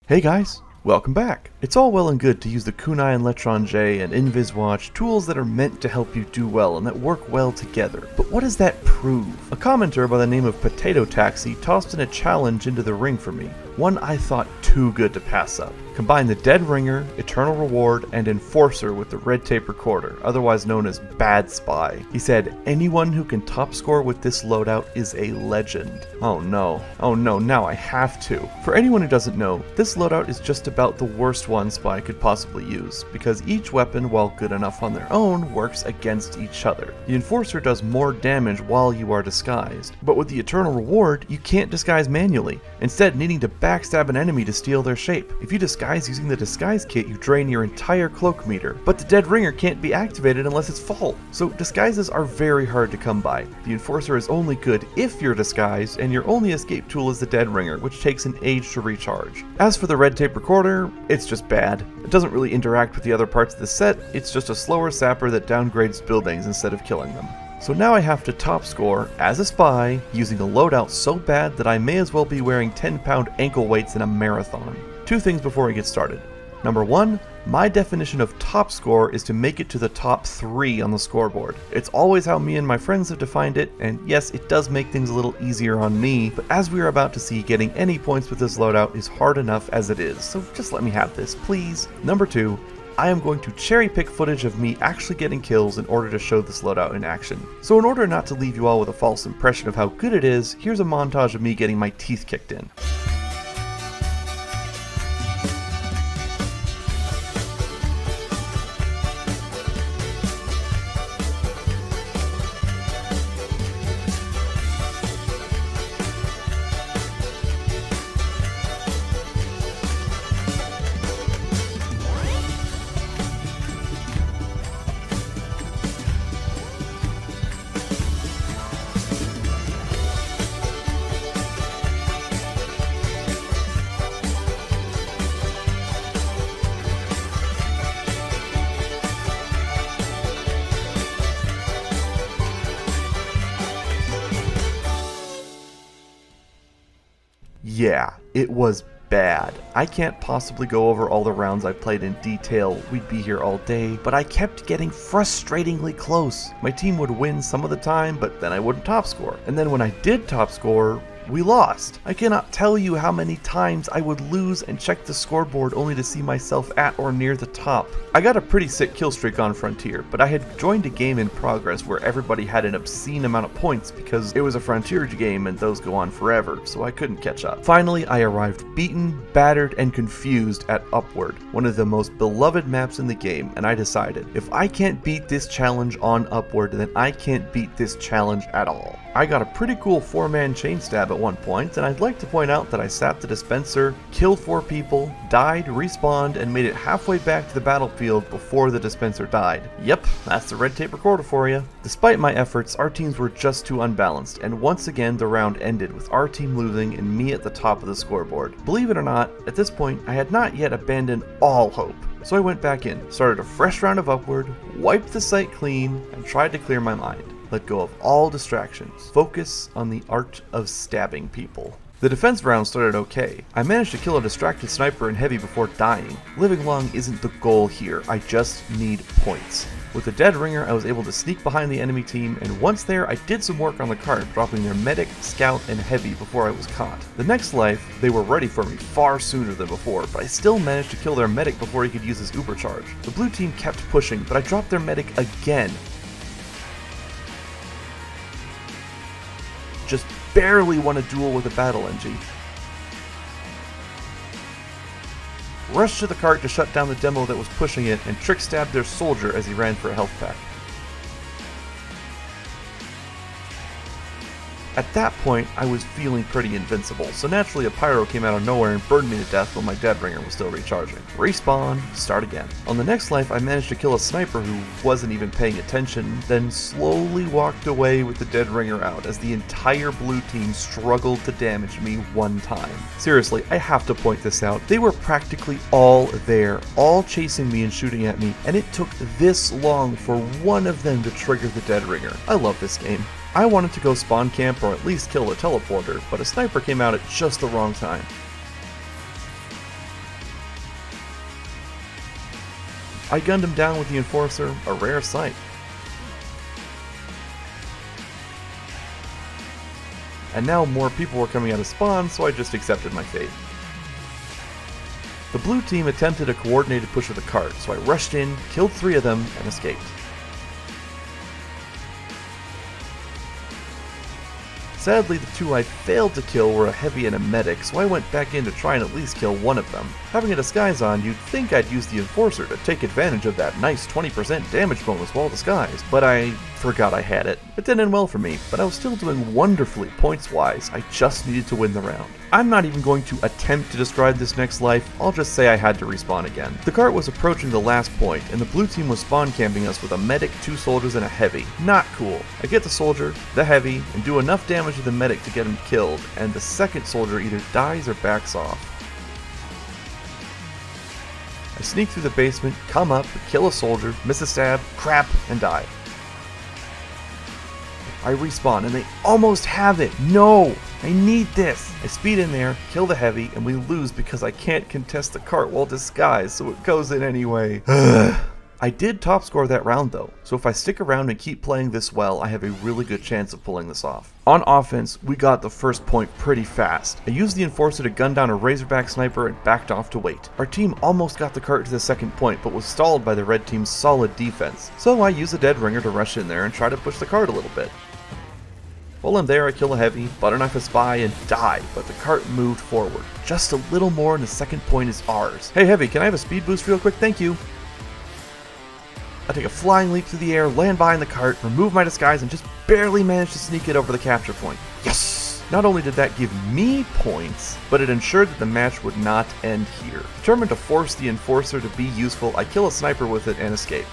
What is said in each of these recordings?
Hey guys, welcome back. It's all well and good to use the Kunai and Letron J and Invis Watch, tools that are meant to help you do well and that work well together. But what does that prove? A commenter by the name of Potato Taxi tossed in a challenge into the ring for me, one I thought too good to pass up. Combine the Dead Ringer, Eternal Reward, and Enforcer with the Red Tape Recorder, otherwise known as Badspy. He said, anyone who can top score with this loadout is a legend. Oh no, now I have to. For anyone who doesn't know, this loadout is just about the worst one Spy could possibly use, because each weapon, while good enough on their own, works against each other. The Enforcer does more damage while you are disguised, but with the Eternal Reward, you can't disguise manually, instead needing to backstab an enemy to steal their shape. If you disguise using the disguise kit, you drain your entire cloak meter, but the Dead Ringer can't be activated unless it's full, so disguises are very hard to come by. The Enforcer is only good if you're disguised, and your only escape tool is the Dead Ringer, which takes an age to recharge. As for the Red Tape Recorder, it's just bad. It doesn't really interact with the other parts of the set, it's just a slower sapper that downgrades buildings instead of killing them. So now I have to top score, as a spy, using a loadout so bad that I may as well be wearing 10-pound ankle weights in a marathon. Two things before we get started. Number one, my definition of top score is to make it to the top 3 on the scoreboard. It's always how me and my friends have defined it, and yes, it does make things a little easier on me, but as we are about to see, getting any points with this loadout is hard enough as it is, so just let me have this, please. Number two, I am going to cherry pick footage of me actually getting kills in order to show this loadout in action. So in order not to leave you all with a false impression of how good it is, here's a montage of me getting my teeth kicked in. Yeah, it was bad. I can't possibly go over all the rounds I played in detail, we'd be here all day, but I kept getting frustratingly close. My team would win some of the time, but then I wouldn't top score. And then when I did top score, we lost. I cannot tell you how many times I would lose and check the scoreboard only to see myself at or near the top. I got a pretty sick kill streak on Frontier, but I had joined a game in progress where everybody had an obscene amount of points because it was a Frontier game and those go on forever, so I couldn't catch up. Finally, I arrived beaten, battered, and confused at Upward, one of the most beloved maps in the game, and I decided, if I can't beat this challenge on Upward, then I can't beat this challenge at all. I got a pretty cool 4-man chain stab at one point, and I'd like to point out that I sapped the dispenser, killed 4 people, died, respawned, and made it halfway back to the battlefield before the dispenser died. Yep, that's the Red Tape Recorder for you. Despite my efforts, our teams were just too unbalanced, and once again the round ended with our team losing and me at the top of the scoreboard. Believe it or not, at this point I had not yet abandoned all hope. So I went back in, started a fresh round of Upward, wiped the site clean, and tried to clear my mind. Let go of all distractions. Focus on the art of stabbing people. The defense round started okay. I managed to kill a distracted sniper in heavy before dying. Living long isn't the goal here, I just need points. With the Dead Ringer, I was able to sneak behind the enemy team, and once there, I did some work on the cart, dropping their medic, scout, and heavy before I was caught. The next life, they were ready for me far sooner than before, but I still managed to kill their medic before he could use his uber charge. The blue team kept pushing, but I dropped their medic again. Just barely won a duel with a battle NG. Rushed to the cart to shut down the demo that was pushing it, and trick stabbed their soldier as he ran for a health pack. At that point, I was feeling pretty invincible, so naturally a pyro came out of nowhere and burned me to death while my Dead Ringer was still recharging. Respawn, start again. On the next life, I managed to kill a sniper who wasn't even paying attention, then slowly walked away with the Dead Ringer out as the entire blue team struggled to damage me one time. Seriously, I have to point this out. They were practically all there, all chasing me and shooting at me, and it took this long for one of them to trigger the Dead Ringer. I love this game. I wanted to go spawn camp or at least kill the teleporter, but a sniper came out at just the wrong time. I gunned him down with the Enforcer, a rare sight. And now more people were coming out of spawn, so I just accepted my fate. The blue team attempted a coordinated push of the cart, so I rushed in, killed 3 of them, and escaped. Sadly, the 2 I failed to kill were a heavy and a medic, so I went back in to try and at least kill 1 of them. Having a disguise on, you'd think I'd use the Enforcer to take advantage of that nice 20% damage bonus while disguised, but I forgot I had it. It didn't end well for me, but I was still doing wonderfully points-wise. I just needed to win the round. I'm not even going to attempt to describe this next life, I'll just say I had to respawn again. The cart was approaching the last point, and the blue team was spawn camping us with a medic, 2 soldiers, and a heavy. Not cool. I get the soldier, the heavy, and do enough damage to the medic to get him killed, and the second soldier either dies or backs off. I sneak through the basement, come up, kill a soldier, miss a stab, crap, and die. I respawn, and they almost have it! No! I need this! I speed in there, kill the heavy, and we lose because I can't contest the cart while disguised, so it goes in anyway. I did top score that round though, so if I stick around and keep playing this well, I have a really good chance of pulling this off. On offense, we got the first point pretty fast. I used the Enforcer to gun down a Razorback sniper and backed off to wait. Our team almost got the cart to the second point, but was stalled by the red team's solid defense, so I used a dead ringer to rush in there and try to push the cart a little bit. While I'm there, I kill a heavy, butter knife a spy, and die, but the cart moved forward. Just a little more and the second point is ours. Hey heavy, can I have a speed boost real quick? Thank you. I take a flying leap through the air, land behind the cart, remove my disguise, and just barely manage to sneak it over the capture point. Yes! Not only did that give me points, but it ensured that the match would not end here. Determined to force the Enforcer to be useful, I kill a sniper with it and escape.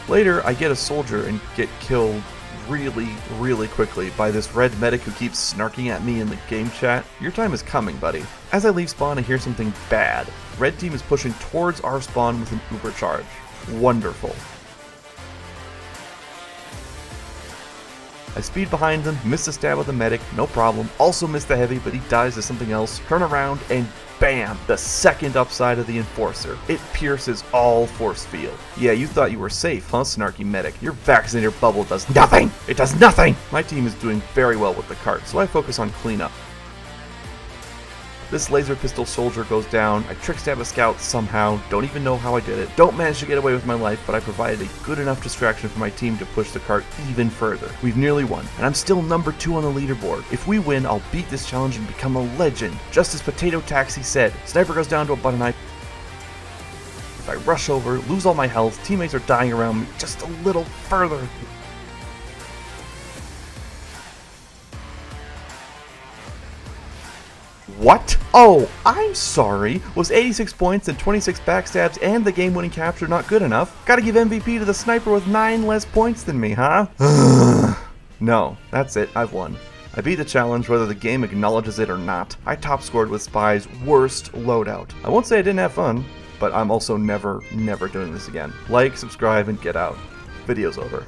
Later, I get a soldier and get killed really quickly by this red medic who keeps snarking at me in the game chat. Your time is coming, buddy. As I leave spawn, I hear something bad. Red team is pushing towards our spawn with an uber charge. Wonderful. I speed behind them, miss a stab with the medic, no problem. Also miss the heavy, but he dies to something else. Turn around, and bam! The second upside of the Enforcer. It pierces all force field. Yeah, you thought you were safe, huh, snarky medic? Your vaccinator bubble does nothing! It does nothing! My team is doing very well with the cart, so I focus on cleanup. This laser pistol soldier goes down, I trick stab a scout somehow, don't even know how I did it, don't manage to get away with my life, but I provided a good enough distraction for my team to push the cart even further. We've nearly won, and I'm still number 2 on the leaderboard. If we win, I'll beat this challenge and become a legend, just as Potato Taxi said. Sniper goes down to a butter knife. If I rush over, lose all my health, teammates are dying around me just a little further. What? Oh, I'm sorry. Was 86 points and 26 backstabs and the game-winning capture not good enough? Gotta give MVP to the sniper with 9 less points than me, huh? No, that's it. I've won. I beat the challenge whether the game acknowledges it or not. I top scored with Spy's worst loadout. I won't say I didn't have fun, but I'm also never doing this again. Like, subscribe, and get out. Video's over.